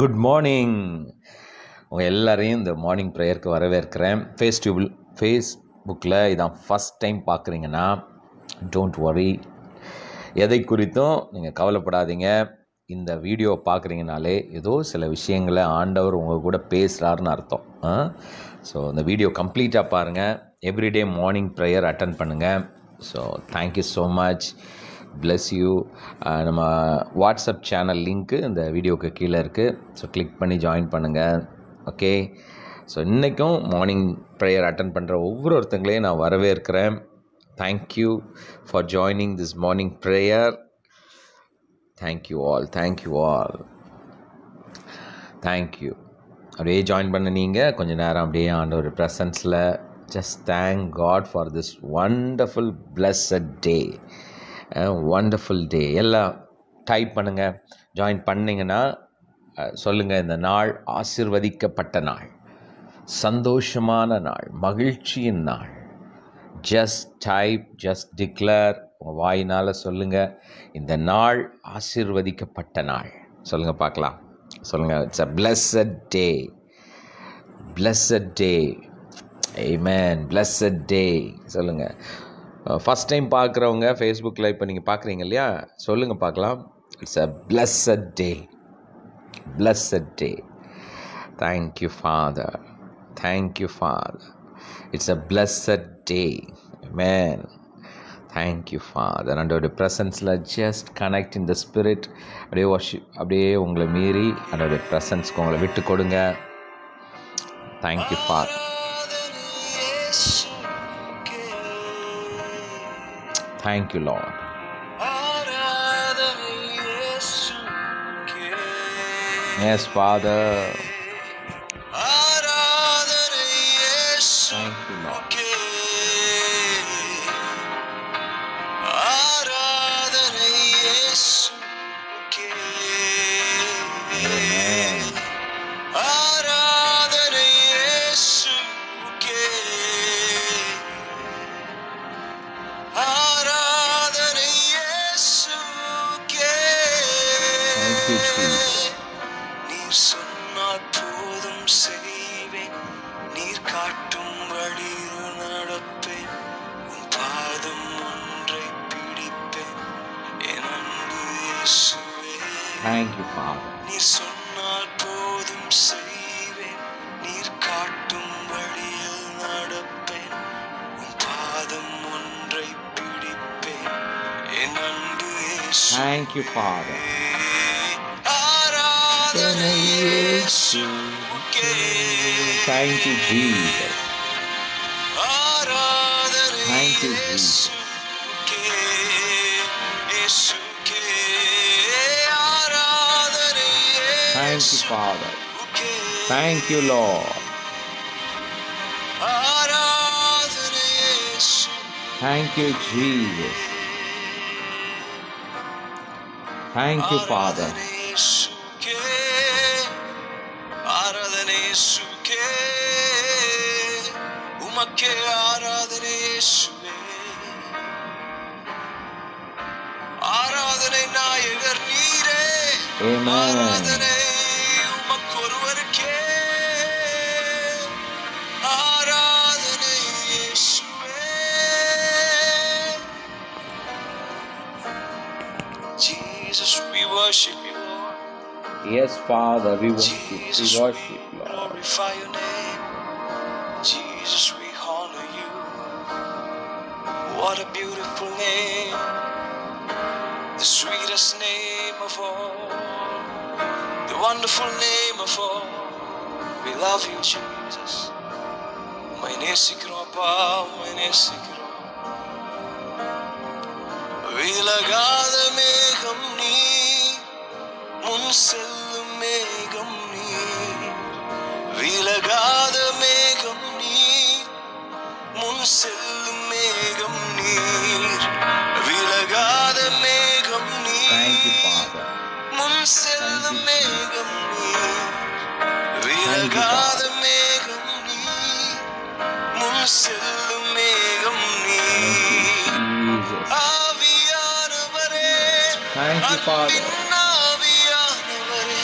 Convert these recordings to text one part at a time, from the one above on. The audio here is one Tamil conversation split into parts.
Good morning. உங்கள் எல்லாரையும் இந்த மார்னிங் ப்ரேயருக்கு வரவேற்கிறேன். ஃபேஸ்புக்கில் இதான் ஃபஸ்ட் டைம் பார்க்குறீங்கன்னா டோன்ட் வரி, எதை குறித்தும் நீங்கள் கவலைப்படாதீங்க. இந்த வீடியோவை பார்க்குறீங்கனாலே ஏதோ சில விஷயங்களை ஆண்டவர் உங்கள் கூட பேசுகிறாருன்னு அர்த்தம். ஸோ இந்த வீடியோ கம்ப்ளீட்டாக பாருங்கள். எவ்ரிடே மார்னிங் ப்ரேயர் அட்டன் பண்ணுங்கள். So thank you so much, bless you. நம்ம வாட்ஸ்அப் சேனல் லிங்க்கு இந்த வீடியோவுக்கு கீழே இருக்குது. ஸோ கிளிக் பண்ணி ஜாயின் பண்ணுங்கள். ஓகே, ஸோ இன்றைக்கும் மார்னிங் ப்ரேயர் அட்டன் பண்ணுற ஒவ்வொருத்தங்களையும் நான் வரவேற்கிறேன். Thank you for joining this morning prayer. Thank you all, thank you all, thank you. அப்படியே ஜாயின் பண்ண நீங்கள் கொஞ்சம் நேரம் அப்படியே ஆண்டவர் ப்ரெசன்ஸில் just thank God for this wonderful blessed day. Wonderful day. எல்லாம் டைப் பண்ணுங்கள். ஜாயின் பண்ணிங்கன்னா சொல்லுங்கள், இந்த நாள் ஆசீர்வதிக்கப்பட்ட நாள், சந்தோஷமான நாள், மகிழ்ச்சியின் நாள். Just type, just declare. உங்கள் வாயினால் சொல்லுங்கள், இந்த நாள் ஆசீர்வதிக்கப்பட்ட நாள். சொல்லுங்கள் பார்க்கலாம். சொல்லுங்கள், it's a blessed day. Blessed day. Amen. Blessed day. சொல்லுங்கள். ஃபஸ்ட் டைம் பார்க்குறவங்க ஃபேஸ்புக்கில் இப்போ நீங்கள் பார்க்குறீங்க இல்லையா, சொல்லுங்கள் பார்க்கலாம். It's a blessed day. Blessed day. Thank you, Father. Thank you, Father. It's a blessed day. Amen. Thank you, Father. அண்டோட ப்ரெசன்ஸில் just connect in the spirit. அப்படியே வர்ஷிப், அப்படியே உங்களை மீறி அண்டோட ப்ரெசன்ஸ்க்கு உங்களை விட்டு கொடுங்க. Thank you Father. Thank you, Lord. Yes, Father. Thank you, Lord. Amen. நீர் சொன்னால் போதும் செய்வேன், நீர் காட்டும் வழியில் நடப்பேன், உன் பாதம் ஒன்றை பிடிப்பேன், என் அன்பு இயேசுவே. Thank you, Father. நீர் சொன்னால் போதும் செய்வேன், நீர் காட்டும் வழியில் நடப்பேன், உன் பாதம் ஒன்றை பிடிப்பேன், என் அன்பு இயேசுவே. Thank you, Father. Thank you, Jesus. Thank you, Jesus. Thank you, Father. Thank you, Lord. Thank you, Jesus. Thank you, Father. ஆராதனை இயேசுவே, உமக்கே ஆராதனை இயேசுவே. ஆராதனை நாயகர் நீரே. ஆராதனை உமக்கு ஒருவருக்கே. ஆராதனை இயேசுவே. Jesus, we worship you. Yes, Father, we worship, Jesus, we worship, Lord. Glorify your name. Jesus, we honor you. What a beautiful name, the sweetest name of all, the wonderful name of all. We love you, Jesus. My நேசிக்கிறோம் அப்பா, my நேசிக்கிறோம். விலகாத மேகம் நீ, முன் செல்லும் மேகம் நீ, விலகாத மேகம் நீ, முன் செல்லும் மேகம் நீர், விலகாத மேகம் நீ, Thank you, Father. முன் செல்லும் மேகம் நீர், விலகாத மேகம் நீ, முன் செல்லும் மேகம் நீர். Jesus. ஆவியானவரே, Thank you, Father. ஆவியானவரே,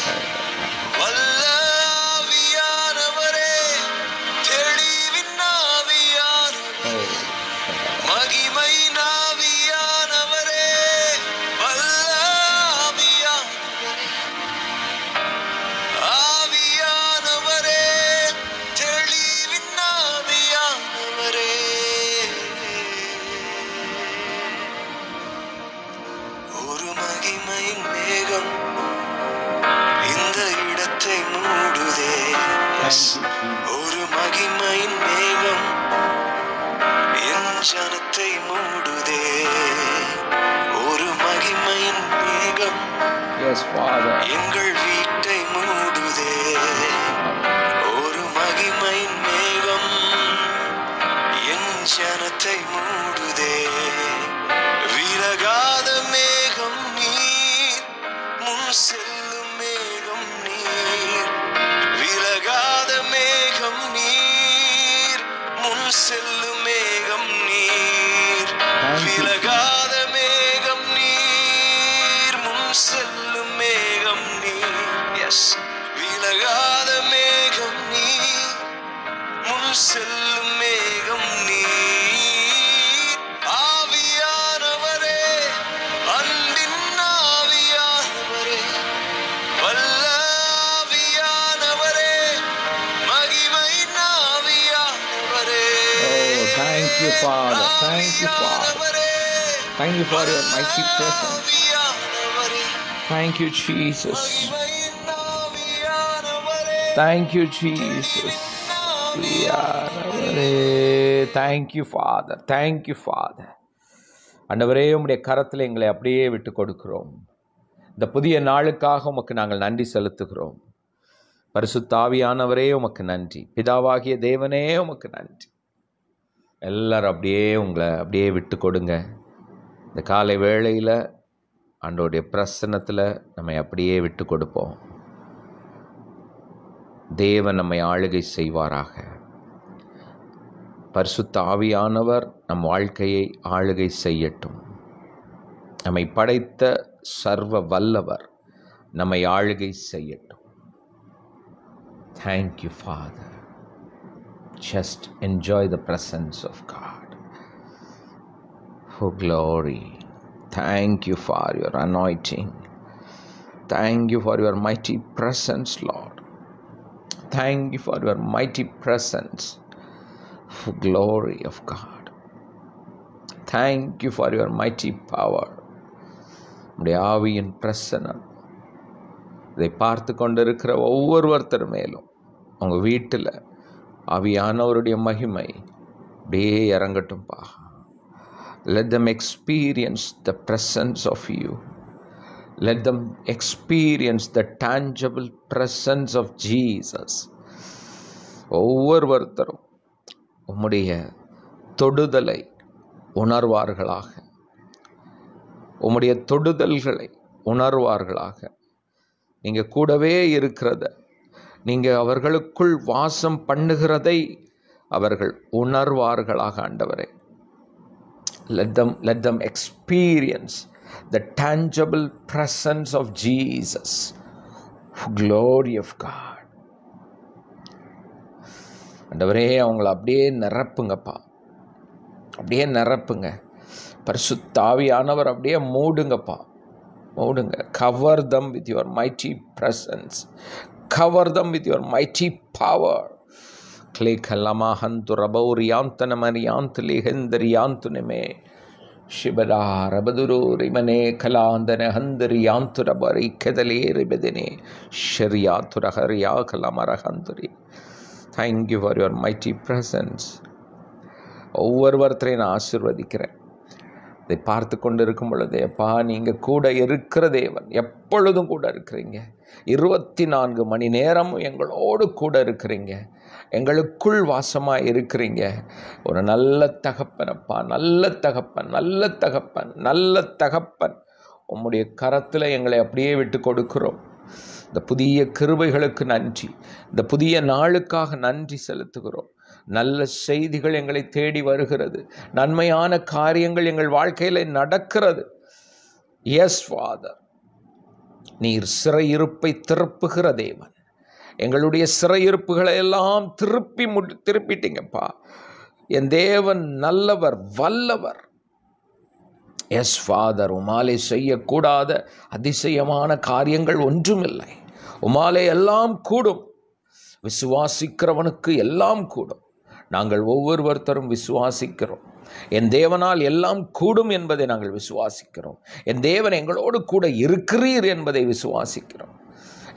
ஜனத்தை மூடுதே. ஒரு மகிமையின் மேகம் என் ஜனத்தை மூடுதே. ஒரு மகிமையின் மேகம் எங்கள் வீட்டை மூடுதே. ஒரு மகிமையின் மேகம் என் ஜனத்தை மூடுதே. விலகாத மேகம் நீர், முன் செல்லும் மேகம் நீர். விலகாத மேகம் நீர், முன் செல்லும் மேகம் நீர். விலகாத மேகம் நீர், முன் செல்லும் மேகம் நீர். எஸ், விலகாத மேகம் நீர், முன் செல்லும் மேகம் நீர். ஆவியானவரே, அன்பின் ஆவியானவரே, வல்ல ஆவியானவரே, மகிமையின் ஆவியானவரே. Thank you, Father. Thank you, Father. Thank you for your mighty presence. Thank you, Jesus. Thank you, Jesus. Thank you, Father. Thank you, Father. ஆண்டவரே, உம்முடைய கரத்தில் எங்களை அப்படியே விட்டு கொடுக்கிறோம். இந்த புதிய நாளுக்காக உமக்கு நாங்கள் நன்றி செலுத்துகிறோம். பரிசுத்த ஆவியானவரே உமக்கு நன்றி. பிதாவாகிய தேவனே உமக்கு நன்றி. எல்லாரும் அப்படியே விட்டு கொடுங்க. இந்த காலை வேளையில் ஆண்டவருடைய பிரசன்னத்தில் நம்மை அப்படியே விட்டு கொடுப்போம். தேவன் நம்மை ஆளுகை செய்வாராக. பரிசுத்த ஆவியானவர் நம் வாழ்க்கையை ஆளுகை செய்யட்டும். நம்மை படைத்த சர்வ வல்லவர் நம்மை ஆளுகை செய்யட்டும். Thank you, Father. Just enjoy the presence of God. Oh, glory. Thank you for your anointing. Thank you for your mighty presence, Lord. Thank you for your mighty presence. Oh, glory of God. Thank you for your mighty power. உம்முடைய ஆவியின் பிரசன்னம் இதை பார்த்து கொண்டிருக்கிற ஒவ்வொருத்தர் மேலும் அவங்க வீட்டில் ஆவியானவருடைய மகிமை அப்படியே இறங்கட்டும்பா. Let them experience the presence of you. Let them experience the tangible presence of Jesus. ஒவ்வொருத்தரும் உம்முடைய தொடுதலை உணர்வார்களாக. உம்முடைய தொடுதல்களை உணர்வார்களாக. நீங்கள் கூடவே இருக்கிறத, நீங்கள் அவர்களுக்குள் வாசம் பண்ணுகிறதை அவர்கள் உணர்வார்களாக. ஆண்டவரே, let them experience the tangible presence of Jesus. Glory of God. ஆண்டவரே, அவங்கள அப்படியே நிரப்புங்கப்பா. அப்படியே நிரப்புங்க. பரிசுத்த ஆவியானவர் அப்படியே மூடுங்கப்பா. மூடுங்க. Cover them with your mighty presence. Cover them with your mighty power. Klekalama hantu rabauriantana mariant lihendriantuneme shibara rabaduru rimane kalandane handriantu rabari kedale ribedene shariatura hariya kalamarahanduri. Thank you for your mighty presence. ஒவ்வொருவரையும் நான் ஆசீர்வதிக்கிறேன். இதை பார்த்து கொண்டு இருக்கும் பொழுது, அப்பா, நீங்கள் கூட இருக்கிற தேவன், எப்பொழுதும் கூட இருக்கிறீங்க. 24 மணி நேரமும் எங்களோடு கூட இருக்கிறீங்க. எங்களுக்குள் வாசமாக இருக்கிறீங்க. ஒரு நல்ல தகப்பனப்பா, நல்ல தகப்பன், நல்ல தகப்பன், நல்ல தகப்பன். உம்முடைய கரத்தில் எங்களை அப்படியே விட்டு கொடுக்கிறோம். இந்த புதிய கிருபைகளுக்கு நன்றி. இந்த புதிய நாளுக்காக நன்றி செலுத்துகிறோம். நல்ல செய்திகள் எங்களை தேடி வருகிறது. நன்மையான காரியங்கள் எங்கள் வாழ்க்கையில் நடக்கிறது. எஸ் ஃபாதர், நீர் சிறையிருப்பை திருப்புகிற தேவன். எங்களுடைய சிறையிருப்புகளை எல்லாம் திருப்பிட்டீங்கப்பா. என் தேவன் நல்லவர், வல்லவர். எஸ் ஃபாதர், உமாலே செய்யக்கூடாத அதிசயமான காரியங்கள் ஒன்றுமில்லை. உமாலே எல்லாம் கூடும். விசுவாசிக்கிறவனுக்கு எல்லாம் கூடும். நாங்கள் ஒவ்வொருத்தரும் விசுவாசிக்கிறோம். என் தேவனால் எல்லாம் கூடும் என்பதை நாங்கள் விசுவாசிக்கிறோம். என் தேவன் எங்களோடு கூட இருக்கிறீர் என்பதை விசுவாசிக்கிறோம்.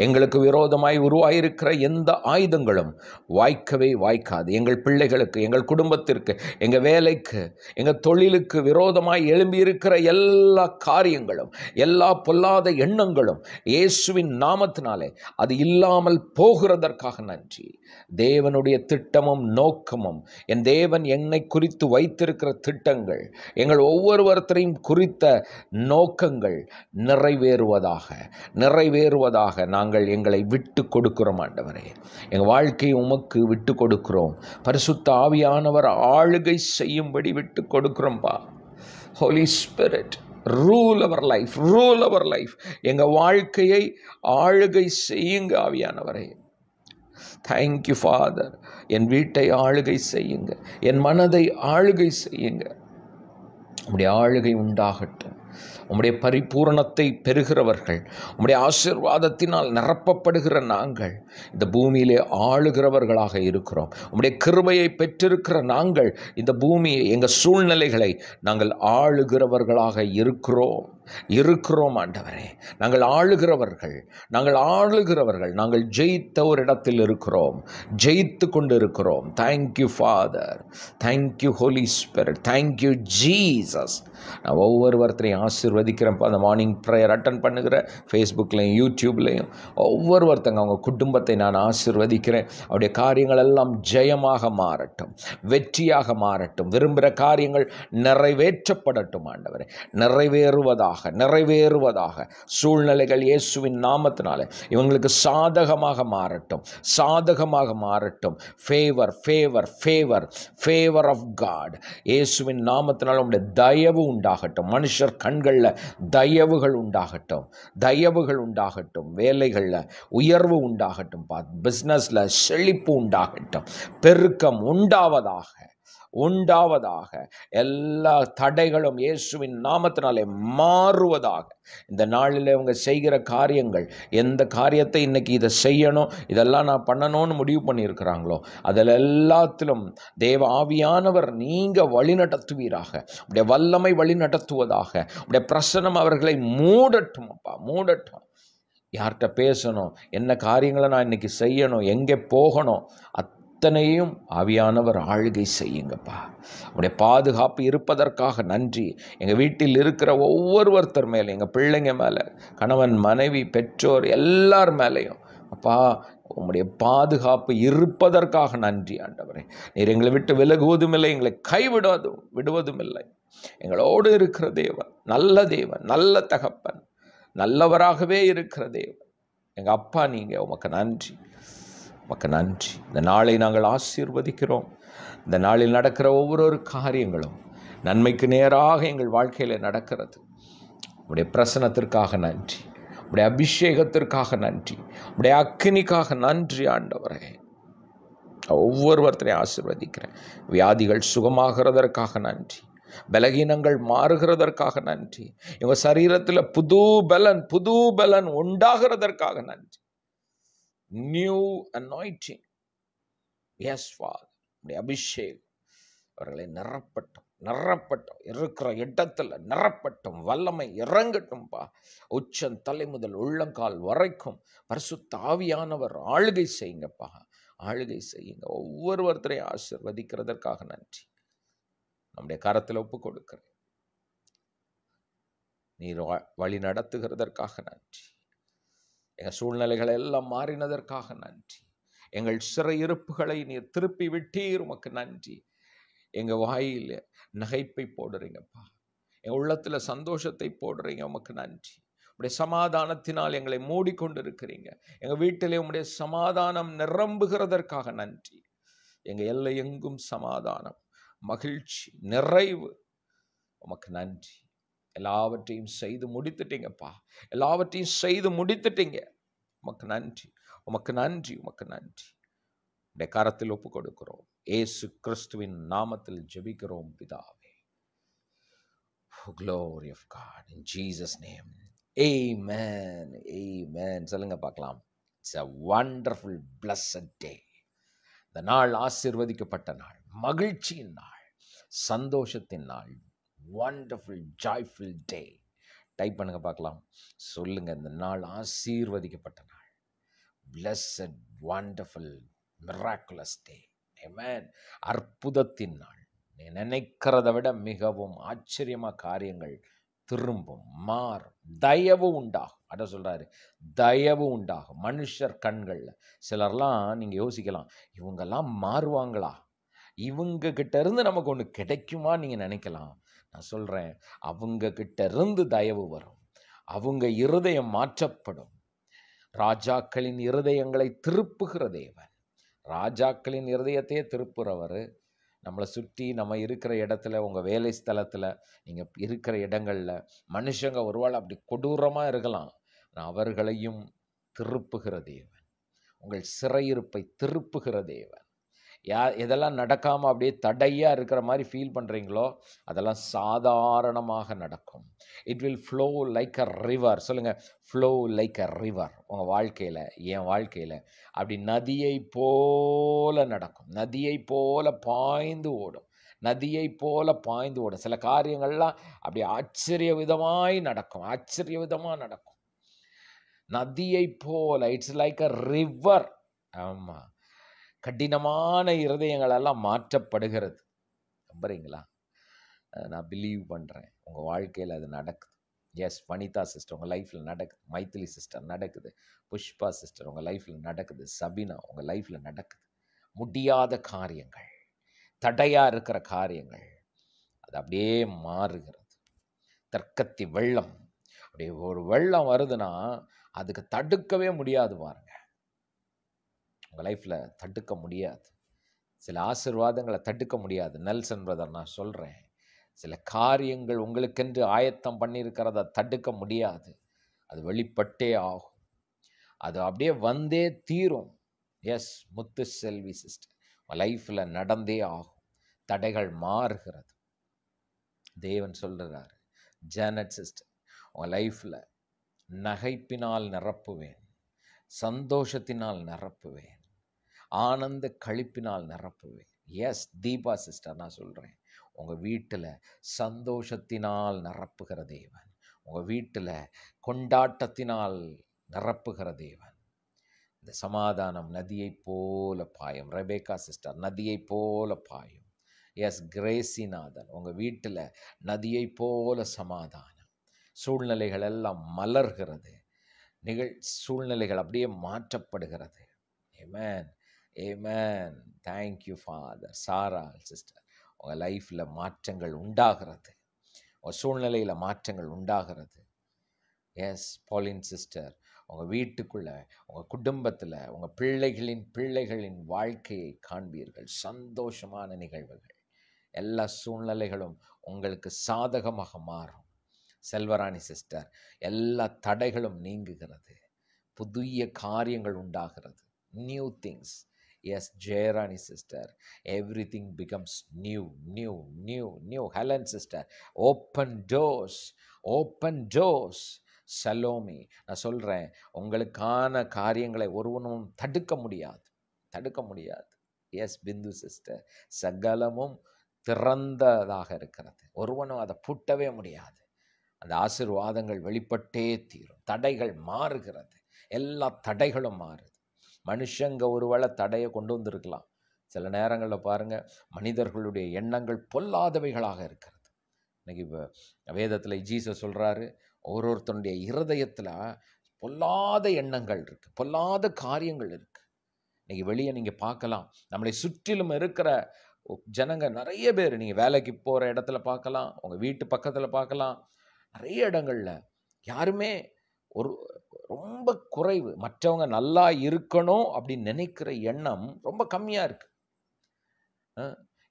எங்களுக்கு விரோதமாய் உருவாயிருக்கிற எந்த ஆயுதங்களும் வாய்க்கவே வாய்க்காது. எங்கள் பிள்ளைகளுக்கு, எங்கள் குடும்பத்திற்கு, எங்கள் வேலைக்கு, எங்கள் தொழிலுக்கு விரோதமாய் எழும்பியிருக்கிற எல்லா காரியங்களும், எல்லா பொல்லாத எண்ணங்களும் இயேசுவின் நாமத்தினாலே அது இல்லாமல் போகிறதற்காக நன்றி. தேவனுடைய திட்டமும் நோக்கமும், என் தேவன் என்னை குறித்து வைத்திருக்கிற திட்டங்கள், எங்கள் ஒவ்வொருவரையும் குறித்த நோக்கங்கள் நிறைவேறுவதாக நாங்கள் எங்களை விட்டு கொடுக்கிறோம். ஆண்டவரே, எங்கள் வாழ்க்கையை உமக்கு விட்டு கொடுக்கிறோம். பரிசுத்த ஆவியானவர் ஆளுகை செய்யும்படி விட்டு கொடுக்கிறோம்பா. Holy spirit, rule our life. எங்கள் வாழ்க்கையை ஆளுகை செய்யுங்க ஆவியானவரே. Thank you father. என் வீட்டை ஆளுகை செய்யுங்க, என் மனதை ஆளுகை செய்யுங்க. உம்முடைய ஆளுகை உண்டாகட்டும். உம்முடைய பரிபூரணத்தை பெறுகிறவர்கள், உம்முடைய ஆசீர்வாதத்தினால் நிரப்பப்படுகிற நாங்கள் இந்த பூமியிலே ஆளுகிறவர்களாக இருக்கிறோம். உம்முடைய கிருபையை பெற்றிருக்கிற நாங்கள் இந்த பூமியை, எங்கள் சூழ்நிலைகளை நாங்கள் ஆளுகிறவர்களாக இருக்கிறோம் ஆண்டவரே. நாங்கள் ஆளுகிறவர்கள். நாங்கள் ஜெயித்த ஒரு இடத்தில் இருக்கிறோம், ஜெயித்து கொண்டு இருக்கிறோம். Thank you father, thank you holy spirit, thank you Jesus. நான் ஒவ்வொருவர்த்தரையும் ஆசீர்வதிக்கிறேன்ப்பா. அந்த மார்னிங் ப்ரேயர் அட்டன் பண்ணுகிற ஃபேஸ்புக்லையும் யூடியூப்லையும் ஒவ்வொருவர்த்தங்க அவங்க குடும்பத்தை நான் ஆசீர்வதிக்கிறேன். அவருடைய காரியங்கள் எல்லாம் ஜெயமாக மாறட்டும், வெற்றியாக மாறட்டும். விரும்புகிற காரியங்கள் நிறைவேற்றப்படட்டும் ஆண்டவரே. நிறைவேறுவதாக சூழ்நிலைகள் இயேசுவின் நாமத்தினால இவங்களுக்கு சாதகமாக மாறட்டும். ஃபேவர் ஆஃப் காட் இயேசுவின் நாமத்தினால உங்களுடைய தயவு உண்டாகட்டும். மனுஷர் கண்களில் தயவுகள் உண்டாகட்டும். வேலைகளில் உயர்வு உண்டாகட்டும். பிஸ்னஸில் செழிப்பு உண்டாகட்டும். பெருக்கம் உண்டாவதாக. எல்லா தடைகளும் இயேசுவின் நாமத்தினாலே மாறுவதாக. இந்த நாளில் அவங்க செய்கிற காரியங்கள், எந்த காரியத்தை இன்னைக்கு இதை செய்யணும், இதெல்லாம் நான் பண்ணணும்னு முடிவு பண்ணியிருக்கிறாங்களோ அதில் எல்லாத்திலும் தேவ ஆவியானவர் நீங்கள் வழி நடத்துவீராக. உடைய வல்லமை வழி நடத்துவதாக. உடைய பிரசன்னம் அவர்களை மூடட்டும். யார்கிட்ட பேசணும், என்ன காரியங்களை நான் இன்னைக்கு செய்யணும், எங்கே போகணும், அத்தனையும் ஆவியானவர் ஆளுகை செய்யுங்கப்பா. உடைய பாதுகாப்பு இருப்பதற்காக நன்றி. எங்கள் வீட்டில் இருக்கிற ஒவ்வொருத்தர் மேலே, எங்கள் பிள்ளைங்க மேலே, கணவன் மனைவி பெற்றோர் எல்லார் மேலேயும் அப்பா உம்முடைய பாதுகாப்பு இருப்பதற்காக நன்றி ஆண்டவரே. நீர் எங்களை விட்டு விலகுவதும் இல்லை, எங்களை விடுவதும் இல்லை. எங்களோடு இருக்கிற தேவன், நல்ல தகப்பன், நல்லவராகவே இருக்கிற தேவன் எங்கள் அப்பா. நீங்கள் உமக்கு நன்றி. இந்த நாளை நாங்கள் ஆசீர்வதிக்கிறோம். இந்த நாளில் நடக்கிற ஒவ்வொரு காரியங்களும் நன்மைக்கு நேராக எங்கள் வாழ்க்கையில் நடக்கிறது. உடைய பிரசனத்திற்காக நன்றி, உடைய அபிஷேகத்திற்காக நன்றி, உடைய அக்கினிக்காக நன்றி ஆண்டவரே. ஒவ்வொருவரையும் ஆசீர்வதிக்கிறேன். வியாதிகள் சுகமாகிறதற்காக நன்றி, பலகீனங்கள் மாறுகிறதற்காக நன்றி, இவங்க சரீரத்தில் புது பலன் உண்டாகிறதற்காக நன்றி. நியூ அனாயிண்டிங், எஸ் ஃபாதர், உடைய அபிஷேகம் அவர்களை நிரப்பட்டும், இருக்கிற இடத்துல நிரப்பட்டும், வல்லமை இறங்கட்டும்பா. உச்சம் தலை முதல் உள்ளங்கால் வரைக்கும் பரிசுத்த ஆவியானவர் ஆளுகை செய்யுங்கப்பா, ஆளுகை செய்யுங்க. ஒவ்வொருவரையும் ஆசீர்வதிக்கிறதற்காக நன்றி. நம்முடைய கரத்தில் ஒப்பு கொடுக்கிறேன். நீர் வழி நடத்துகிறதற்காக நன்றி. எங்கள் சூழ்நிலைகள் எல்லாம் மாறினதற்காக நன்றி. எங்கள் சிறையிருப்புகளை நீர் திருப்பி விட்டீர், உமக்கு நன்றி. எங்கள் வாயில் நகைப்பை போடுறீங்கப்பா, எங்கள் உள்ளத்தில் சந்தோஷத்தை போடுறீங்க, உமக்கு நன்றி. உடைய சமாதானத்தினால் எங்களை மூடிக்கொண்டு இருக்கிறீங்க. எங்கள் வீட்டிலே உம்முடைய சமாதானம் நிரம்புகிறதற்காக நன்றி. எங்கள் எல்லை எங்கும் சமாதானம், மகிழ்ச்சி, நிறைவு, உமக்கு நன்றி. எல்லாவற்றையும் செய்து முடித்துட்டீங்கப்பா, உமக்கு நன்றி. உடைய கரத்தில் ஒப்பு கொடுக்கிறோம். இயேசு கிறிஸ்துவின் நாமத்தில் ஜெபிக்கிறோம் பிதாவே. Glory of God in Jesus name. Amen. சொல்லுங்க பார்க்கலாம். It's a wonderful blessed day. இந்த நாள் ஆசீர்வதிக்கப்பட்ட நாள், மகிழ்ச்சியின் நாள், சந்தோஷத்தின் நாள். Wonderful joyful day. டைப் பண்ணுங்க பார்க்கலாம். சொல்லுங்க, இந்த நாள் ஆசீர்வதிக்கப்பட்ட நாள். blessed, wonderful, miraculous day. Amen. அற்புதத்தின் நாள். நீ நினைக்கிறத விட மிகவும் ஆச்சரியமாக காரியங்கள் திரும்பும், மாறும், தயவு உண்டாகும். அட சொல்கிறாரு, தயவு உண்டாகும். மனுஷர் கண்களில் சிலர்லாம் நீங்கள் யோசிக்கலாம், இவங்கெல்லாம் மாறுவாங்களா, இவங்க கிட்ட இருந்து நமக்கு ஒன்று கிடைக்குமா நீங்கள் நினைக்கலாம். நான் சொல்கிறேன், அவங்க கிட்ட இருந்து தயவு வரும். அவங்க இருதயம் மாற்றப்படும். ராஜாக்களின் இருதயங்களை திருப்புகிற தேவன், ராஜாக்களின் இருதயத்தையே திருப்புறவர். நம்மளை சுற்றி நம்ம இருக்கிற இடத்துல, உங்கள் வேலை ஸ்தலத்தில், நீங்கள் இருக்கிற இடங்களில் மனுஷங்க ஒருவேளை அப்படி கொடூரமாக இருக்கலாம். அவர்களையும் திருப்புகிற தேவன், உங்கள் சிறையிருப்பை திருப்புகிற தேவன். எதெல்லாம் நடக்காமல் அப்படியே தடையாக இருக்கிற மாதிரி ஃபீல் பண்ணுறீங்களோ அதெல்லாம் சாதாரணமாக நடக்கும். It will flow like a river. சொல்லுங்கள், ஃப்ளோ லைக் அ ரிவர். உங்கள் வாழ்க்கையில், என் வாழ்க்கையில் அப்படி நதியை போல நடக்கும். நதியை போல பாய்ந்து ஓடும். நதியை போல பாய்ந்து ஓடும். சில காரியங்கள்லாம் அப்படி ஆச்சரிய விதமாய் நடக்கும். ஆச்சரிய விதமாக நடக்கும். நதியை போல, இட்ஸ் லைக் அ ரிவர். ஆமாம், கடினமான இருதயங்களெல்லாம் மாற்றப்படுகிறது. நம்புறீங்களா? நான் பிலீவ் பண்ணுறேன் உங்கள் வாழ்க்கையில் அது நடக்குது. எஸ், வனிதா சிஸ்டர் உங்கள் லைஃப்பில் நடக்குது. மைத்திலி சிஸ்டர் நடக்குது. புஷ்பா சிஸ்டர் உங்கள் லைஃப்பில் நடக்குது. சபினா உங்கள் லைஃப்பில் நடக்குது. முடியாத காரியங்கள், தடையாக இருக்கிற காரியங்கள் அது அப்படியே மாறுகிறது. தர்க்கத்தி வெள்ளம், அப்படியே ஒரு வெள்ளம் வருதுன்னா அதுக்கு தடுக்கவே முடியாது பாருங்க. உங்கள் லைஃப்பில் தடுக்க முடியாது. சில ஆசீர்வாதங்களை தடுக்க முடியாது. நெல்சன் பிரதர், நான் சொல்கிறேன், சில காரியங்கள் உங்களுக்கென்று ஆயத்தம் பண்ணியிருக்கிறத தடுக்க முடியாது. அது வெளிப்பட்டே ஆகும். அது அப்படியே வந்தே தீரும். எஸ், முத்து செல்வி சிஸ்டர் உங்கள் லைஃப்பில் நடந்தே ஆகும். தடைகள் மாறுகிறது. தேவன் சொல்கிறார், ஜானட் சிஸ்டர் உங்கள் லைஃப்பில் நகைப்பினால் நிரப்புவேன், சந்தோஷத்தினால் நிரப்புவேன், ஆனந்த களிப்பினால் நிரப்புவேன். எஸ், தீபா சிஸ்டர் நான் சொல்கிறேன், உங்கள் வீட்டில் சந்தோஷத்தினால் நிரப்புகிற தேவன், உங்கள் வீட்டில் கொண்டாட்டத்தினால் நிரப்புகிற தேவன். இந்த சமாதானம் நதியை போல பாயும். ரெபேக்கா சிஸ்டர் நதியை போல பாயும். எஸ், கிரேசிநாதன் உங்கள் வீட்டில் நதியை போல சமாதானம். சூழ்நிலைகள் எல்லாம் மலர்கிறது. சூழ்நிலைகள் அப்படியே மாற்றப்படுகிறது. Amen, amen. Thank you father. Sara sister உங்கள் லைஃப்பில் மாற்றங்கள் உண்டாகிறது. உங்கள் சூழ்நிலையில் மாற்றங்கள் உண்டாகிறது. எஸ், பாலின் சிஸ்டர் உங்கள் வீட்டுக்குள்ளே, உங்கள் குடும்பத்தில், உங்கள் பிள்ளைகளின் வாழ்க்கையை காண்பீர்கள். சந்தோஷமான நிகழ்வுகள், எல்லா சூழ்நிலைகளும் உங்களுக்கு சாதகமாக மாறும். செல்வராணி சிஸ்டர் எல்லா தடைகளும் நீங்குகிறது. புதிய காரியங்கள் உண்டாகிறது. New things. Yes, Jayarani sister everything becomes new new new new. Helen sister open doors, open doors. Salome நான் சொல்கிறேன், உங்களுக்கான காரியங்களை ஒருவனும் தடுக்க முடியாது, தடுக்க முடியாது. எஸ், பிந்து சிஸ்டர் சகலமும் திறந்ததாக இருக்கிறது. ஒருவனும் அதை பூட்டவே முடியாது. அந்த ஆசீர்வாதங்கள் வெளிப்பட்டே தீரும். தடைகள் மாறுகிறது. எல்லா தடைகளும் மாறுது. மனுஷங்க ஒருவேளை தடையை கொண்டு வந்திருக்கலாம். சில நேரங்களில் பாருங்கள், மனிதர்களுடைய எண்ணங்கள் பொல்லாதவைகளாக இருக்கிறது. இன்னைக்கு இப்போ வேதத்தில் ஜீசஸ் சொல்கிறாரு, ஒருத்தனுடைய இருதயத்தில் பொல்லாத எண்ணங்கள் இருக்குது, பொல்லாத காரியங்கள் இருக்குது. இன்னைக்கு வெளியே நீங்கள் பார்க்கலாம், நம்மளை சுற்றிலும் இருக்கிற ஜனங்க நிறைய பேர், நீங்கள் வேலைக்கு போகிற இடத்துல பார்க்கலாம், உங்கள் வீட்டு பக்கத்தில் பார்க்கலாம், நிறைய இடங்களில் யாருமே ரொம்ப குறைவு. மற்றவங்க நல்லா இருக்கணும் அப்படின்னு நினைக்கிற எண்ணம் ரொம்ப கம்மியாக இருக்கு.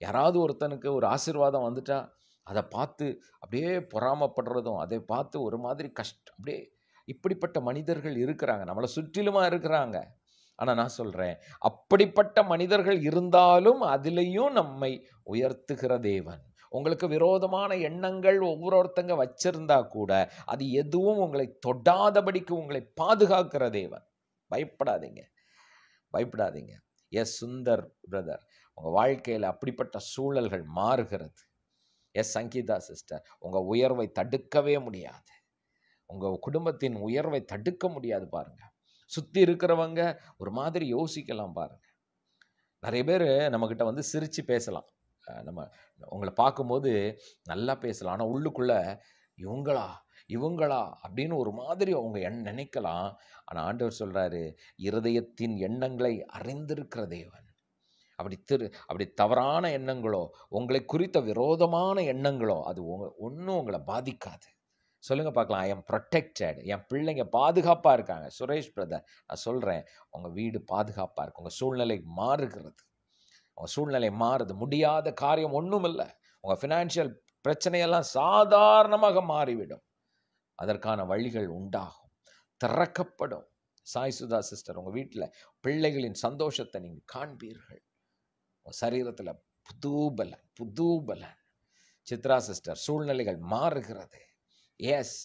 யாராவது ஒருத்தனுக்கு ஒரு ஆசீர்வாதம் வந்துட்டா அதை பார்த்து அப்படியே பொறாமப்படுறதும், அதை பார்த்து ஒரு மாதிரி அப்படியே இப்படிப்பட்ட மனிதர்கள் இருக்கிறாங்க, நம்மளை சுற்றிலுமா இருக்கிறாங்க. ஆனால் நான் சொல்கிறேன், அப்படிப்பட்ட மனிதர்கள் இருந்தாலும் அதிலையும் நம்மை உயர்த்துகிற தேவன். உங்களுக்கு விரோதமான எண்ணங்கள் ஒவ்வொருத்தங்க வச்சிருந்தா கூட அது எதுவும் உங்களை தொடாதபடிக்கு உங்களை பாதுகாக்கிற தேவன். பயப்படாதீங்க, பயப்படாதீங்க. எஸ், சுந்தர் பிரதர் உங்கள் வாழ்க்கையில் அப்படிப்பட்ட சூழல்கள் மாறுகிறது. எஸ், சங்கீதா சிஸ்டர் உங்கள் உயர்வை தடுக்கவே முடியாது. உங்கள் குடும்பத்தின் உயர்வை தடுக்க முடியாது. பாருங்கள், சுற்றி இருக்கிறவங்க ஒரு மாதிரி யோசிக்கலாம் பாருங்க. நிறைய பேர் நம்மக்கிட்ட வந்து சிரித்து பேசலாம். நம்ம உங்களை பார்க்கும்போது நல்லா பேசலாம். ஆனால் உள்ளுக்குள்ளே இவங்களா இவங்களா அப்படின்னு ஒரு மாதிரி அவங்க நினைக்கலாம். ஆனால் ஆண்டவர் சொல்கிறாரு, இருதயத்தின் எண்ணங்களை அறிந்திருக்கிற தேவன். அப்படி தவறான எண்ணங்களோ, உங்களை குறித்த விரோதமான எண்ணங்களோ அது ஒன்றும் உங்களை பாதிக்காது. சொல்லுங்கள் பார்க்கலாம், ஐ எம் ப்ரொடெக்டட். என் பிள்ளைங்க பாதுகாப்பாக இருக்காங்க. சுரேஷ் பிரதர், நான் சொல்கிறேன், உங்கள் வீடு பாதுகாப்பாக இருக்கு. உங்கள் சூழ்நிலை மாறுகிறது. உங்கள் சூழ்நிலை மாறுது. முடியாத காரியம் ஒன்றும் இல்லை. உங்கள் ஃபினான்ஷியல் பிரச்சனையெல்லாம் சாதாரணமாக மாறிவிடும். அதற்கான வழிகள் உண்டாகும், திறக்கப்படும். சாய் சுதா சிஸ்டர், உங்கள் வீட்டில் பிள்ளைகளின் சந்தோஷத்தை நீங்கள் காண்பீர்கள். உங்கள் சரீரத்தில் புது பலன். சித்ரா சிஸ்டர், சூழ்நிலைகள் மாறுகிறது. எஸ்,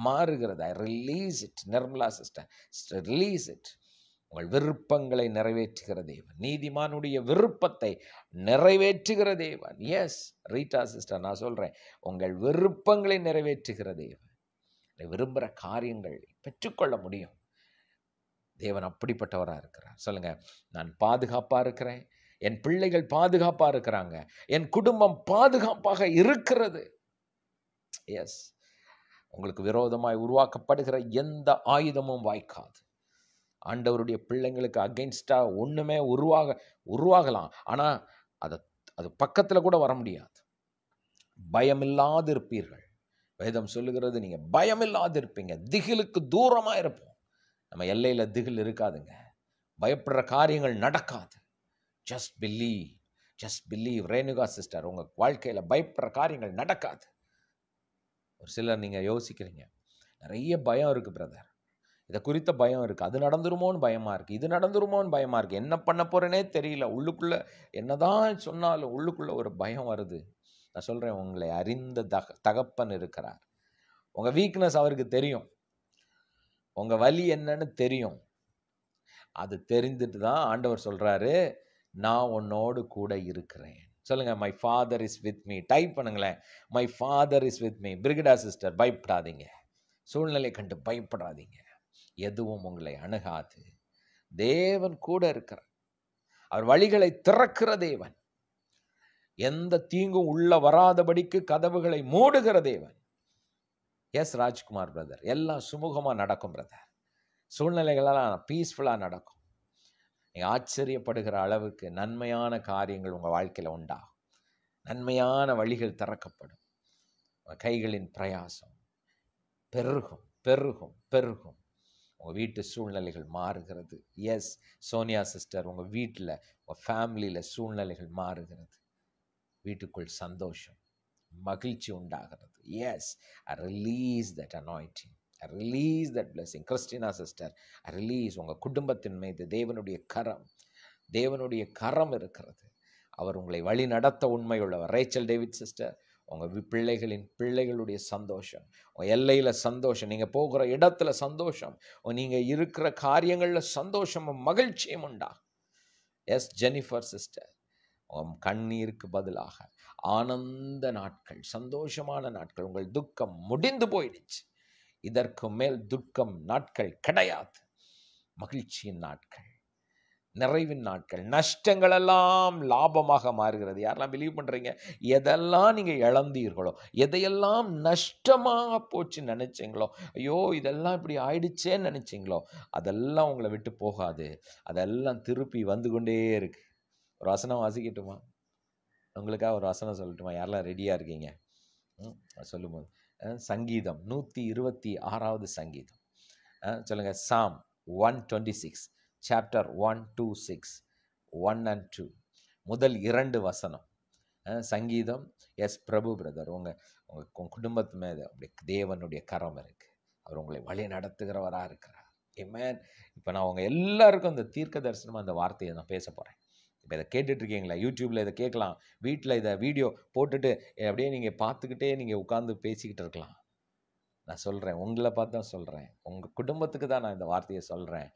மாறுகிறது. I release it. Nirmala sister, release it. உங்கள் விருப்பங்களை நிறைவேற்றுகிற தேவன், நீதிமானுடைய விருப்பத்தை நிறைவேற்றுகிற தேவன். எஸ் ரீட்டா சிஸ்டர், நான் சொல்கிறேன், உங்கள் விருப்பங்களை நிறைவேற்றுகிற தேவன். விரும்புகிற காரியங்கள் பெற்றுக்கொள்ள முடியும். தேவன் அப்படிப்பட்டவராக இருக்கிறார். சொல்லுங்கள், நான் பாதுகாப்பாக இருக்கிறேன், என் பிள்ளைகள் பாதுகாப்பாக இருக்கிறாங்க, என் குடும்பம் பாதுகாப்பாக இருக்கிறது. எஸ், உங்களுக்கு விரோதமாய் உருவாக்கப்படுகிற எந்த ஆயுதமும் வாய்க்காது. ஆண்டவருடைய பிள்ளைங்களுக்கு அகெயின்ஸ்டாக ஒன்றுமே உருவாகலாம். ஆனால் அது பக்கத்தில் கூட வர முடியாது. பயமில்லாது இருப்பீர்கள். வேதம் சொல்லுகிறது, நீங்கள் பயமில்லாது இருப்பீங்க. திகிலுக்கு தூரமாக இருப்போம். நம்ம எல்லையில் திகில் இருக்காதுங்க. பயப்படுற காரியங்கள் நடக்காது. Just believe. ரேணுகா சிஸ்டர், உங்கள் வாழ்க்கையில் பயப்படுற காரியங்கள் நடக்காது. ஒரு சிலர் நீங்கள் யோசிக்கிறீங்க, நிறைய பயம் இருக்குது பிரதர், இதை குறித்த பயம் இருக்குது, அது நடந்துருமோன்னு பயமாக இருக்குது, இது நடந்துருமோன்னு பயமாக இருக்குது, என்ன பண்ண போகிறேனே தெரியல, உள்ளுக்குள்ளே என்னதான் சொன்னாலும் உள்ளுக்குள்ளே ஒரு பயம் வருது. நான் சொல்கிறேன், உங்களை அறிந்த தகப்பன் இருக்கிறார். உங்கள் வீக்னஸ் அவருக்கு தெரியும், உங்கள் வலி என்னன்னு தெரியும். அது தெரிந்துட்டு தான் ஆண்டவர் சொல்கிறாரு, நான் உன்னோடு கூட இருக்கிறேன். சொல்லுங்க, my father is with me. Type பண்ணுங்களேன், my father is with me. Brigida sister, பயப்படாதீங்க. சூழ்நிலை கண்டு பயப்படாதீங்க. எதுவும் உங்களை அணுகாது. தேவன் கூட இருக்கிறார். அவர் வழிகளை திறக்கிற தேவன். எந்த தீங்கும் உள்ள வராதபடிக்கு கதவுகளை மூடுகிற தேவன். எஸ் ராஜ்குமார் பிரதர், எல்லாம் சுமூகமாக நடக்கும் பிரதர். சூழ்நிலைகளெல்லாம் பீஸ்ஃபுல்லாக நடக்கும். நீங்கள் ஆச்சரியப்படுகிற அளவுக்கு நன்மையான காரியங்கள் உங்கள் வாழ்க்கையில் உண்டாகும். நன்மையான வழிகள் திறக்கப்படும். கைகளின் பிரயாசம் பெருகும் பெருகும் பெருகும். உங்கள் வீட்டு சூழ்நிலைகள் மாறுகிறது. எஸ் சோனியா சிஸ்டர், உங்கள் வீட்டில் உங்கள் ஃபேமிலியில் சூழ்நிலைகள் மாறுகிறது. வீட்டுக்குள் சந்தோஷம், மகிழ்ச்சி உண்டாகிறது. Yes, I release that anointing, I release that blessing. Christina sister, I release. உங்கள் குடும்பத்தின் மீது தேவனுடைய கரம் இருக்கிறது. அவர் உங்களை வழி நடத்த உண்மையுள்ளவர். ரேச்சல் டேவிட் சிஸ்டர், உங்கள் பிள்ளைகளுடைய சந்தோஷம், உங்கள் எல்லையில் சந்தோஷம், நீங்கள் போகிற இடத்துல சந்தோஷம், நீங்கள் இருக்கிற காரியங்களில் சந்தோஷமும் மகிழ்ச்சியும் உண்டா. எஸ் ஜெனிஃபர் சிஸ்டர், கண்ணீருக்கு பதிலாக ஆனந்த நாட்கள், சந்தோஷமான நாட்கள். உங்கள் துக்கம் முடிந்து போயிடுச்சு. இதற்கு மேல் துக்கம் நாட்கள் கிடையாது. மகிழ்ச்சியின் நாட்கள், நிறைவின் நாட்கள். நஷ்டங்கள் எல்லாம் லாபமாக மாறுகிறது. யாரெல்லாம் பிலீவ் பண்ணுறீங்க? எதெல்லாம் நீங்கள் இழந்தீர்களோ, எதையெல்லாம் நஷ்டமாக போச்சு நினச்சிங்களோ, ஐயோ இதெல்லாம் இப்படி ஆயிடுச்சேன்னு நினச்சிங்களோ, அதெல்லாம் உங்களை விட்டு போகாது. அதெல்லாம் திருப்பி வந்து கொண்டே இருக்கு. ஒரு வசனம் வாசிக்கட்டுமா? உங்களுக்காக ஒரு வசனம் சொல்லட்டுமா? யாரெல்லாம் ரெடியாக இருக்கீங்க? சொல்லும்போது சங்கீதம் 126வது சங்கீதம் சொல்லுங்கள். சாம் 126, சாப்டர் 126, 1 and 2, முதல் 2 வசனம். சங்கீதம். எஸ் பிரபு பிரதர், உங்கள் குடும்பத்து மேலே அப்படி தேவனுடைய கரம் இருக்குது. அவர் உங்களை வழி நடத்துகிறவராக இருக்கிறார். ஆமென். இப்போ நான் உங்கள் எல்லாருக்கும் இந்த தீர்க்க தரிசனமாக அந்த வார்த்தையை நான் பேச போகிறேன். இப்போ இதை கேட்டுட்ருக்கீங்களா? யூடியூப்பில் இதை கேட்கலாம். வீட்டில் இதை வீடியோ போட்டுட்டு அப்படியே நீங்கள் பார்த்துக்கிட்டே நீங்கள் உட்காந்து பேசிக்கிட்டு இருக்கலாம். நான் சொல்கிறேன், உங்களை பார்த்து தான் சொல்கிறேன், உங்கள் குடும்பத்துக்கு தான் நான் இந்த வார்த்தையை சொல்கிறேன்.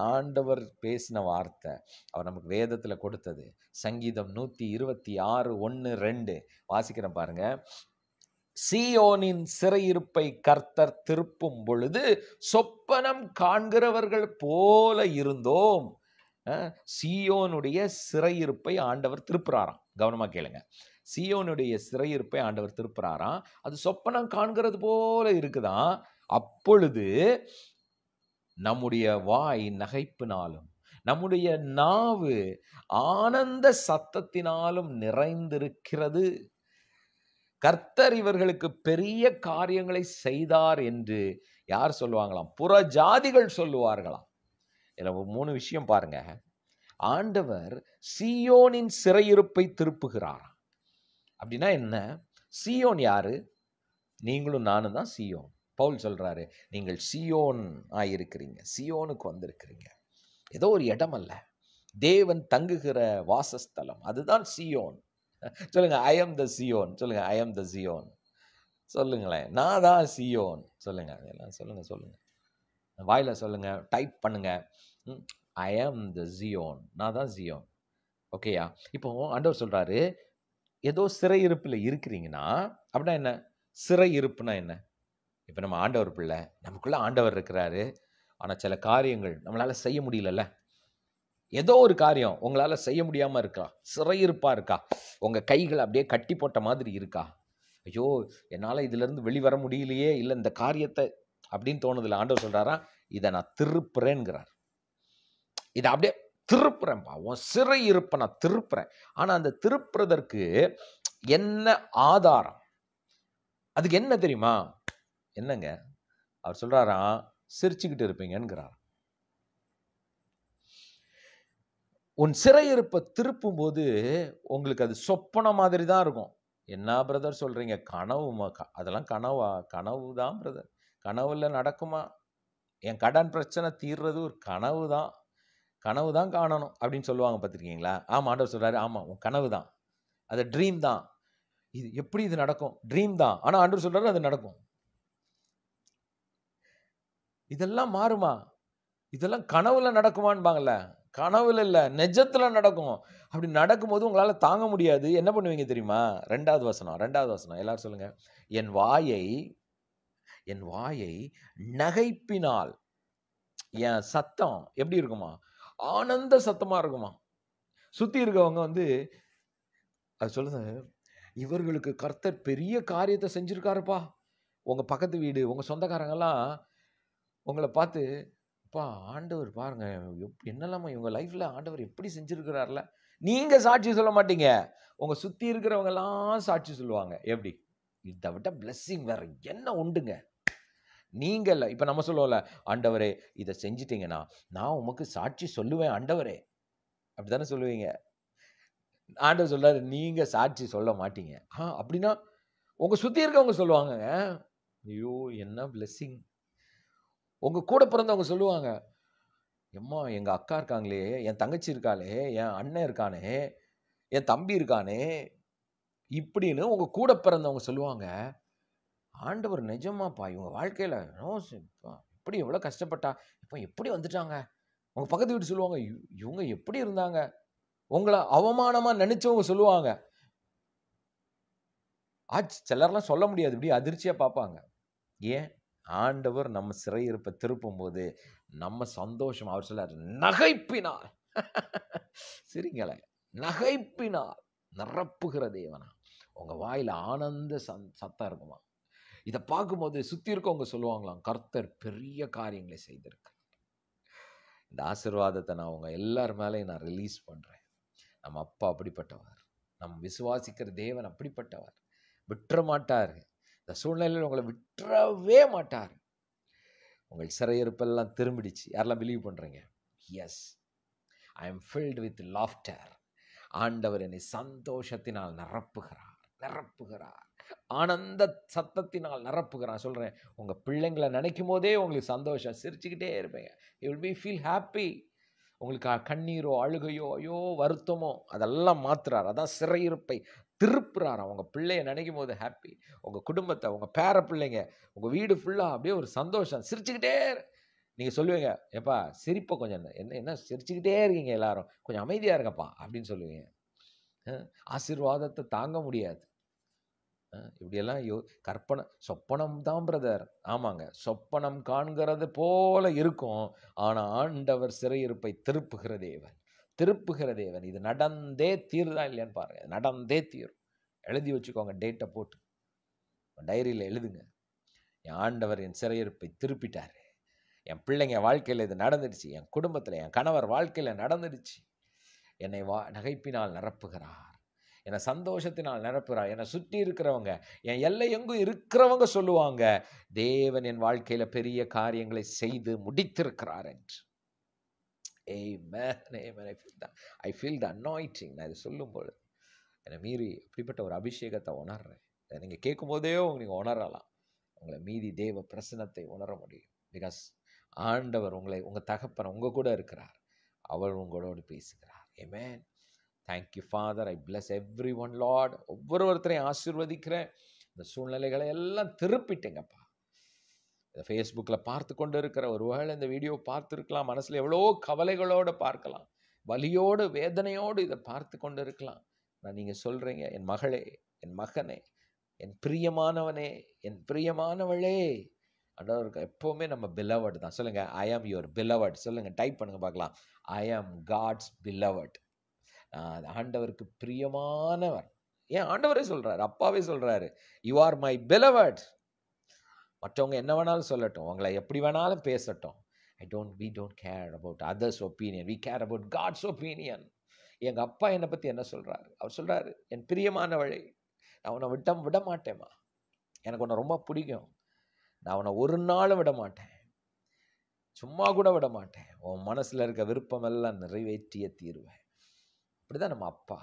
ஆண்டவர் பேசின வார்த்தை, அவர் நமக்கு வேதத்தில் கொடுத்தது. சங்கீதம் 126, 1, 2 வாசிக்கிறேன் பாருங்கள். சீயோனின் சிறையிருப்பை கர்த்தர் திருப்பும் பொழுது சொப்பனம் காண்கிறவர்கள் போல இருந்தோம். சீயோனுடைய சிறையிருப்பை ஆண்டவர் திருப்புறாராம். கவனமா கேளுங்க. சீயோனுடைய சிறையிருப்பை ஆண்டவர் திருப்புறாராம். அது சொப்பனம் காண்கிறது போல இருக்குதான். அப்பொழுது நம்முடைய வாய் நகைப்பினாலும் நம்முடைய நாவு ஆனந்த சத்தத்தினாலும் நிறைந்திருக்கிறது. கர்த்தர் இவர்களுக்கு பெரிய காரியங்களை செய்தார் என்று யார் சொல்லுவாங்களாம்? புற ஜாதிகள் சொல்லுவார்களாம். இதுல 3 விஷயம் பாருங்க. ஆண்டவர் சீயோனின் சிறையிருப்பை திருப்புகிறாராம். அப்படின்னா என்ன? சீயோன் யாரு? நீங்களும் நானும் தான் சீயோன். பவுல் சொல்றாரு, நீங்கள் சீயோன் ஆயிருக்கிறீங்க, சீயோனுக்கு வந்திருக்கிறீங்க. ஏதோ ஒரு இடம் அல்ல, தேவன் தங்குகிற வாசஸ்தலம், அதுதான் சீயோன். சொல்லுங்க, ஐ எம் த சியோன். சொல்லுங்க, ஐ எம் த சியோன். சொல்லுங்களேன், நான் தான் சியோன். சொல்லுங்க, எல்லாம் சொல்லுங்க, சொல்லுங்க, வாயில சொல்லுங்க, டைப் பண்ணுங்க. ஐ எம் த சியோன், நான் தான் சியோன். ஓகேயா? இப்போ ஆண்டவர் சொல்றாரு, ஏதோ சிறையிருப்பில் இருக்கிறீங்கன்னா அப்படின்னா என்ன? சிறையிருப்புனா என்ன? இப்போ நம்ம ஆண்டவர் பிள்ளை, நமக்குள்ள ஆண்டவர் இருக்கிறாரு. ஆனால் சில காரியங்கள் நம்மளால செய்ய முடியலல்ல. ஏதோ ஒரு காரியம் உங்களால செய்ய முடியாம இருக்கா? சிறையிருப்பா இருக்கா? உங்க கைகள் அப்படியே கட்டி போட்ட மாதிரி இருக்கா? ஐயோ, என்னால இதுல இருந்து வெளிவர முடியலையே, இல்லை இந்த காரியத்தை அப்படின்னு தோணுதுல. ஆண்டவர் சொல்றாரா, இதை நான் திருப்புறேன்கிறார். இதை அப்படியே திருப்புறேன்ப்பா, உன் சிறையிருப்பை நான் திருப்புறேன். ஆனா அந்த திருப்புறதற்கு என்ன ஆதாரம்? அதுக்கு என்ன தெரியுமா? என்னங்க? அவர் சொல்றாராம், சிரிச்சுக்கிட்டு இருப்பீங்கிறார். உன் சிறையிருப்பை திருப்பும் போது உங்களுக்கு அது சொப்பன மாதிரி தான் இருக்கும். என்ன பிரதர் சொல்றீங்க? கனவுமா? அதெல்லாம் கனவா? கனவு தான் பிரதர். கனவுல நடக்குமா? என் கடன் பிரச்சனை தீர்றது ஒரு கனவு தான். கனவு தான் காணணும் அப்படின்னு சொல்லுவாங்க, பார்த்துருக்கீங்களா? ஆமா, ஆண்டவர் சொல்றாரு, ஆமா, உன் கனவு தான், அது ட்ரீம் தான். இது எப்படி இது நடக்கும்? ட்ரீம் தான். ஆனா ஆண்டவர் சொல்றாரு அது நடக்கும். இதெல்லாம் மாறுமா? இதெல்லாம் கனவுல நடக்குமான்பாங்கல்ல. கனவுல இல்ல, நிஜத்துல நடக்கும். அப்படி நடக்கும்போது உங்களால தாங்க முடியாது. என்ன பண்ணுவீங்க தெரியுமா? 2வது வசனம். எல்லாரும் சொல்லுங்க. என் வாயை நகைப்பினால், என் சத்தம் எப்படி இருக்குமா? ஆனந்த சத்தமா இருக்குமா? சுத்தி இருக்கவங்க அது சொல்லுங்க, இவர்களுக்கு கர்த்தர் பெரிய காரியத்தை செஞ்சிருக்காருப்பா. உங்க பக்கத்து வீடு, உங்க சொந்தக்காரங்கெல்லாம் உங்களை பார்த்து, அப்பா ஆண்டவர் பாருங்க, என்னெல்லாமா இவங்க லைஃப்ல ஆண்டவர் எப்படி செஞ்சிருக்கிறார்ல. நீங்க சாட்சி சொல்ல மாட்டீங்க, உங்க சுத்தி இருக்கிறவங்க எல்லாம் சாட்சி சொல்லுவாங்க. எப்படி? இதை விட பிளெஸிங் வேற என்ன உண்டுங்க? நீங்க இல்ல, இப்ப நம்ம சொல்லுவோம்ல, ஆண்டவரே இதை செஞ்சிட்டீங்கன்னா நான் உமக்கு சாட்சி சொல்லுவேன் ஆண்டவரே, அப்படித்தானே சொல்லுவீங்க. ஆண்டவர் சொல்றாரு, நீங்க சாட்சி சொல்ல மாட்டீங்க. அப்படின்னா உங்க சுத்தி இருக்கவங்க சொல்லுவாங்க, ஐயோ என்ன பிளெஸிங். உங்க கூட பிறந்தவங்க சொல்லுவாங்க, எம்மா எங்க அக்கா இருக்காங்களே, என் தங்கச்சி இருக்காளே, என் அண்ணன் இருக்கானே, என் தம்பி இருக்கானே, இப்படின்னு உங்க கூட பிறந்தவங்க சொல்லுவாங்க. ஆண்டவர் நிஜமாப்பா இவங்க வாழ்க்கையில எப்படி எவ்வளவு கஷ்டப்பட்டா, இப்போ எப்படி வந்துட்டாங்க. உங்க பக்கத்து வீட்டு சொல்லுவாங்க, இவங்க எப்படி இருந்தாங்க. உங்களை அவமானமா நினைச்சவங்க சொல்லுவாங்க. சிலர்லாம் சொல்ல முடியாது, இப்படி அதிர்ச்சியா பார்ப்பாங்க. ஏன்? ஆண்டவர் நம்ம சிறையிருப்பை திருப்பும் போது நம்ம சந்தோஷம், அவர் சொல்றாரு, நகைப்பினால் சிரிங்களே, நகைப்பினால் நிரப்புகிற தேவனா. உங்க வாயில ஆனந்த சத்தம் இருக்குமா? இதை பார்க்கும்போது சுத்தி இருக்கவங்க சொல்லுவாங்களாம், கர்த்தர் பெரிய காரியங்களை செய்திருக்க. இந்த ஆசீர்வாதத்தை நான் உங்க எல்லார் மேலேயும் நான் ரிலீஸ் பண்றேன். நம்ம அப்பா அப்படிப்பட்டவர், நம்ம விசுவாசிக்கிற தேவன் அப்படிப்பட்டவர். விட்டுற மாட்டாரு. இந்த சூழ்நிலையில் உங்களை விட்டுறவே மாட்டார். உங்கள் சிறையிருப்பெல்லாம் திரும்பிடுச்சு. யாரெல்லாம் பிலீவ் பண்றீங்க? Yes, I am filled with laughter. ஆண்டவர் என்னை சந்தோஷத்தினால் நிரப்புகிறார், ஆனந்த சத்தத்தினால் நிரப்புகிறார். சொல்றேன், உங்க பிள்ளைங்களை நினைக்கும் போதே உங்களுக்கு சந்தோஷம், சிரிச்சுக்கிட்டே இருப்பீங்க. You will be feel happy. உங்களுக்கு கண்ணீரோ அழுகையோ ஐயோ வருத்தமோ அதெல்லாம் மாத்துறார். அதான் சிறையிருப்பை திருப்புறார். அவங்க பிள்ளைய நினைக்கும் போது ஹாப்பி. உங்க குடும்பத்தை, உங்க பேர பிள்ளைங்க, உங்க வீடு ஃபுல்லா அப்படியே ஒரு சந்தோஷம், சிரிச்சுக்கிட்டே. நீங்க சொல்லுவீங்க, ஏப்பா சிரிப்பை கொஞ்சம் என்ன சிரிச்சுக்கிட்டே இருக்கீங்க, எல்லாரும் கொஞ்சம் அமைதியா இருங்கப்பா அப்படின்னு சொல்லுவீங்க. ஆசீர்வாதத்தை தாங்க முடியாது. இப்படியெல்லாம் கற்பனை சொப்பனம் தான் பிரதர். ஆமாங்க, சொப்பனம் காண்கிறது போல இருக்கும். ஆனால் ஆண்டவர் சிறையிருப்பை திருப்புகிற தேவன், திருப்புகிற தேவன். இது நடந்தே தீருதா இல்லையான்னு பாருங்க. நடந்தே தீரும். எழுதி வச்சுக்கோங்க, டேட்டை போட்டு டைரியில் எழுதுங்க. என் ஆண்டவர் என் சிறையிருப்பை திருப்பிட்டாரு. என் பிள்ளைங்க வாழ்க்கையில் இது நடந்துடுச்சு. என் குடும்பத்தில் என் கணவர் வாழ்க்கையில் நடந்துடுச்சு. என்னை நகைப்பினால் நிரப்புகிறார், என்னை சந்தோஷத்தினால் நிரப்புகிறார். என்னை சுற்றி இருக்கிறவங்க, என் எல்லை எங்கும் இருக்கிறவங்க சொல்லுவாங்க, தேவன் என் வாழ்க்கையில் பெரிய காரியங்களை செய்து முடித்திருக்கிறார் என்று. Amen, amen. I feel the anointing. நான் இதை சொல்லும்போது என்னை மீறி அப்படிப்பட்ட ஒரு அபிஷேகத்தை உணர்றேன். இதை நீங்கள் கேட்கும் போதே நீங்கள் உணரலாம். உங்களை மீதி தேவ பிரசன்னத்தை உணர முடியும். பிகாஸ் ஆண்டவர் உங்கள் தகப்பன் உங்கள் கூட இருக்கிறார். அவர் உங்களோடு பேசுகிறார். Amen. Thank you, Father. I bless everyone, Lord. ஒவ்வொருத்தரையும் ஆசீர்வதிக்கிறேன். இந்த சூழ்நிலைகளை எல்லாம் திருப்பிட்டேங்கப்பா. இந்த ஃபேஸ்புக்கில் பார்த்து கொண்டு இருக்கிற ஒருவேளை இந்த வீடியோ பார்த்துருக்கலாம், மனசில் எவ்வளோ கவலைகளோடு பார்க்கலாம், வலியோடு வேதனையோடு இதை பார்த்து கொண்டு இருக்கலாம். நான் நீங்கள் சொல்கிறீங்க, என் மகளே, என் மகனே, என் பிரியமானவனே, என் பிரியமானவளே. ஆண்டவருக்கு எப்போவுமே நம்ம பிலவட் தான். சொல்லுங்கள், ஐ ஆம் யுவர் பிலவட். சொல்லுங்கள், டைப் பண்ணுங்கள் பார்க்கலாம். ஐ ஆம் காட்ஸ் பிலவட். ஆண்டவருக்கு பிரியமானவர். ஏன் ஆண்டவரே சொல்கிறார், அப்பாவே சொல்கிறாரு, யூ ஆர் மை பிலவட். மற்றவங்க என்ன வேணாலும் சொல்லட்டும், உங்களை எப்படி வேணாலும் பேசட்டும். we don't care about others' opinion. We care about God's opinion. எங்கள் அப்பா என்னை பற்றி என்ன சொல்கிறாரு? அவர் சொல்கிறாரு, என் பிரியமானவளை, நான் உன்னை விட மாட்டேம்மா. எனக்கு உன்னை ரொம்ப பிடிக்கும். நான் உன்னை ஒரு நாளும் விட மாட்டேன், சும்மா கூட விட மாட்டேன். உன் மனசில் இருக்க விருப்பமெல்லாம் நிறைவேற்றிய தீருவேன். அப்படிதான் நம்ம அப்பா.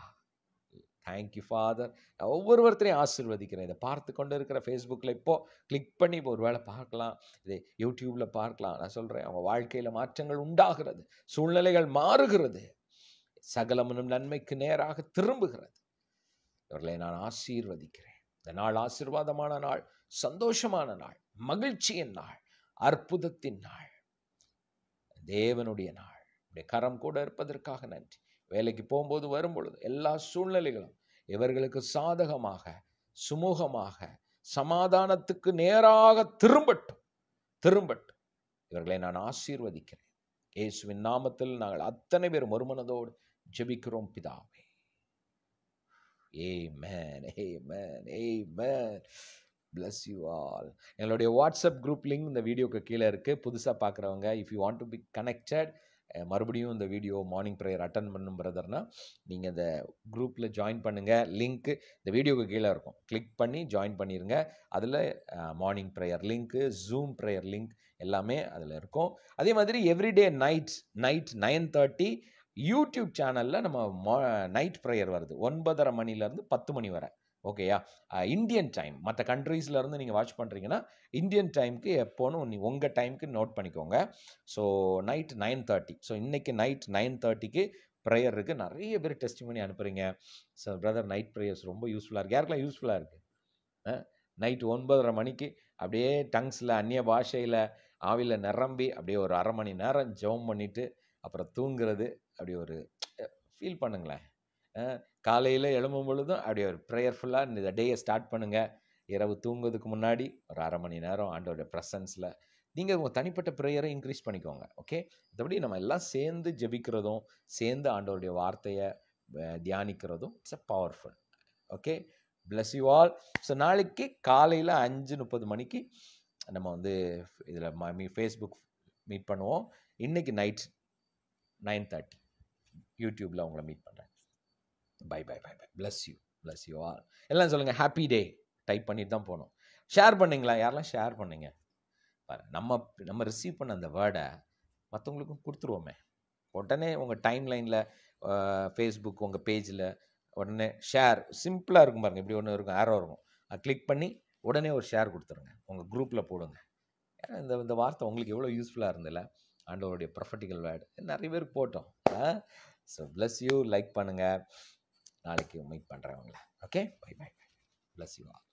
Thank you father. நான் ஒவ்வொருத்தரையும் ஆசீர்வதிக்கிறேன். இதை பார்த்து கொண்டு இருக்கிற ஃபேஸ்புக்கில் இப்போது கிளிக் பண்ணி இப்போ ஒரு வேளை பார்க்கலாம், இதை யூடியூப்பில் பார்க்கலாம். நான் சொல்கிறேன், அவங்க வாழ்க்கையில் மாற்றங்கள் உண்டாகிறது, சூழ்நிலைகள் மாறுகிறது, சகலமும் நன்மைக்கு நேராக திரும்புகிறது. இவர்களை நான் ஆசீர்வதிக்கிறேன். இந்த நாள் ஆசீர்வாதமான நாள், சந்தோஷமான நாள், மகிழ்ச்சியின் நாள், அற்புதத்தின் நாள், தேவனுடைய நாள். உடைய கரம் கூட இருப்பதற்காக நன்றி. வேலைக்கு போகும்போது வரும்பொழுது எல்லா சூழ்நிலைகளும் இவர்களுக்கு சாதகமாக, சுமூகமாக, சமாதானத்துக்கு நேராக திரும்பட்டும். இவர்களை நான் ஆசீர்வதிக்கிறேன். இயேசுவின் நாமத்தில் நாங்கள் அத்தனை பேரும் ஒருமனதோடு ஜெபிக்கிறோம் பிதாவே. Amen, amen, amen. Bless you all. எங்களுடைய வாட்ஸ்அப் குரூப் லிங்க் இந்த வீடியோக்கு கீழே இருக்குது. புதுசாக பார்க்குறவங்க, if you want to be connected, மறுபடியும் இந்த வீடியோ மார்னிங் ப்ரேயர் அட்டன் பண்ணும் பிரதர்னா நீங்கள் இந்த குரூப்பில் ஜாயின் பண்ணுங்கள். லிங்க்கு இந்த வீடியோக்கு கீழே இருக்கும், கிளிக் பண்ணி ஜாயின் பண்ணிடுங்க. அதில் morning prayer link, zoom prayer link எல்லாமே அதில் இருக்கும். அதே மாதிரி எவ்ரிடே நைட் 9:30 யூடியூப் சேனலில் நம்ம நைட் ப்ரேயர் வருது. 9:30 மணிலேருந்து 10 மணி வரை. ஓகேயா? Indian time. மற்ற கண்ட்ரீஸ்லேருந்து நீங்கள் வாட்ச் பண்ணுறீங்கன்னா இந்தியன் டைமுக்கு எப்போன்னு உங்கள் டைமுக்கு நோட் பண்ணிக்கோங்க. So night 9:30. ஸோ இன்றைக்கி நைட் 9:30க்கு ப்ரேயர் இருக்குது. நிறைய பேர் டெஸ்டிமனி அனுப்புகிறீங்க. ஸோ பிரதர், நைட் ப்ரேயர்ஸ் ரொம்ப யூஸ்ஃபுல்லாக இருக்குது. யாருக்கெல்லாம் யூஸ்ஃபுல்லாக இருக்குது? நைட் 9:30 மணிக்கு அப்படியே டங்ஸில், அந்நிய பாஷையில், ஆவியில் நிரம்பி அப்படியே ஒரு 1/2 மணி நேரம் ஜெபம் பண்ணிவிட்டு அப்புறம் தூங்குறது. அப்படி ஒரு ஃபீல் பண்ணுங்களேன். காலையில் எழும்பும் பொழுதும் அப்படி ஒரு ப்ரேயர்ஃபுல்லாக இந்த டேயை ஸ்டார்ட் பண்ணுங்கள். இரவு தூங்குறதுக்கு முன்னாடி ஒரு 1/2 மணி நேரம் ஆண்டவருடைய ப்ரெசன்ஸில் நீங்கள் உங்கள் தனிப்பட்ட ப்ரேயரை இன்க்ரீஸ் பண்ணிக்கோங்க. ஓகே? மற்றபடி நம்ம எல்லாம் சேர்ந்து ஜெபிக்கிறதும், சேர்ந்து ஆண்டவருடைய வார்த்தையை தியானிக்கிறதும் it's a powerful. Okay? Bless you all. So நாளைக்கு காலையில் 5:30 மணிக்கு நம்ம இதில் ஃபேஸ்புக் மீட் பண்ணுவோம். இன்றைக்கி நைட் 9:30 யூடியூப்பில் அவங்கள மீட் பண்ணுறேன். பை. Bless you all. எல்லாம் சொல்லுங்கள், ஹாப்பி டே டைப் பண்ணிட்டு தான் போகணும். ஷேர் பண்ணிங்களா? யாரெல்லாம் ஷேர் பண்ணிங்க? நம்ம ரிசீவ் பண்ண அந்த வேர்டை மற்றவங்களுக்கும் கொடுத்துருவோமே. உடனே உங்கள் டைம்லைனில் ஃபேஸ்புக் உங்கள் பேஜில் உடனே ஷேர் சிம்பிளாக இருக்கும் பாருங்கள். இப்படி ஒன்று இருக்கும், ஆரோ இருக்கும், அது கிளிக் பண்ணி உடனே ஒரு ஷேர் கொடுத்துருங்க, உங்கள் குரூப்பில் போடுங்க. ஏன்னா இந்த வார்த்தை உங்களுக்கு எவ்வளோ யூஸ்ஃபுல்லாக இருந்தில்ல, ஆண்டவருடைய ப்ரொஃபட்டிக்கல் வேர்டு நிறைய பேருக்கு போட்டோம். So bless you. லைக் பண்ணுங்கள். நாளைக்கு மீட் பண்ணுறேன் உங்களை. Okay? Bye. Bless you all.